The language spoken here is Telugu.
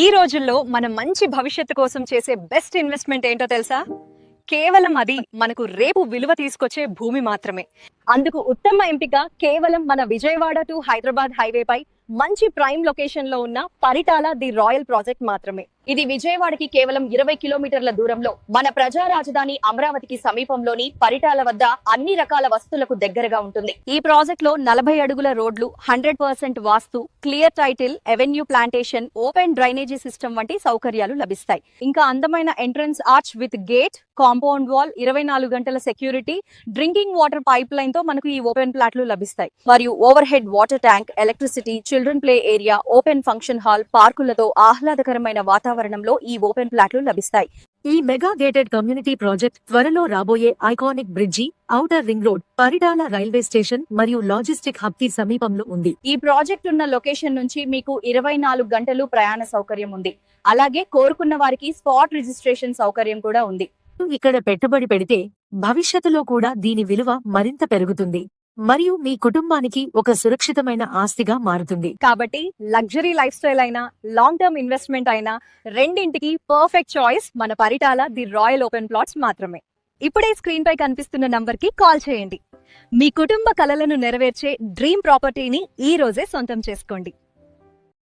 ఈ రోజుల్లో మన మంచి భవిష్యత్తు కోసం చేసే బెస్ట్ ఇన్వెస్ట్మెంట్ ఏంటో తెలుసా? కేవలం అది మనకు రేపు విలువ తీసుకొచ్చే భూమి మాత్రమే. అందుకు ఉత్తమ ఎంపిక కేవలం మన విజయవాడ టు హైదరాబాద్ హైవే పై మంచి ప్రైమ్ లొకేషన్ లో ఉన్న పరిటాల ది రాయల్ ప్రాజెక్ట్ మాత్రమే. ఇది విజయవాడకి కేవలం 20 కిలోమీటర్ల దూరంలో మన ప్రజా రాజధాని అమరావతికి సమీపంలోని పరిటాల వద్ద అన్ని రకాల వస్తువులకు దగ్గరగా ఉంటుంది. ఈ ప్రాజెక్ట్ లో 40 అడుగుల రోడ్లు, 100% vastu, clear title, avenue plantation, open drainage system వంటి సౌకర్యాలు లభిస్తాయి. ఇంకా అందమైన entrance arch with gate, compound wall, 24 గంటల security, drinking water pipeline తో మనకు ఈ ఓపెన్ ప్లాట్లు లభిస్తాయి. మరియు overhead water tank, electricity, children play area, open function hall, పార్కులతో ఆహ్లాదకరమైన వాతావరణంలో ఈ ఓపెన్ ప్లాట్లు లభిస్తాయి. ఈ మెగా గేటెడ్ కమ్యూనిటీ ప్రాజెక్ట్ త్వరలో రాబోయే iconic bridge, outer ring road, Paritala railway station మరియు లాజిస్టిక్ హబ్ కి సమీపంలో ఉంది. ఈ ప్రాజెక్ట్ ఉన్న లొకేషన్ నుంచి మీకు 24 గంటలు ప్రయాణ సౌకర్యం ఉంది. అలాగే కోరుకున్న వారికి స్పాట్ రిజిస్ట్రేషన్ సౌకర్యం కూడా ఉంది. ఇక్కడ పెట్టుబడి పెడితే భవిష్యత్తులో కూడా దీని విలువ మరింత పెరుగుతుంది మరియు మీ కుటుంబానికి ఒక సురక్షితమైన ఆస్తిగా మారుతుంది. కాబట్టి లగ్జరీ లైఫ్ స్టైల్ అయినా, లాంగ్ టర్మ్ ఇన్వెస్ట్మెంట్ అయినా, రెండింటికి పర్ఫెక్ట్ చాయిస్ మన Paritala the royal open plots మాత్రమే. ఇప్పుడే స్క్రీన్ పై కనిపిస్తున్న నంబర్ కి కాల్ చేయండి. మీ కుటుంబ కలలను నెరవేర్చే డ్రీమ్ ప్రాపర్టీని ఈ రోజే సొంతం చేసుకోండి.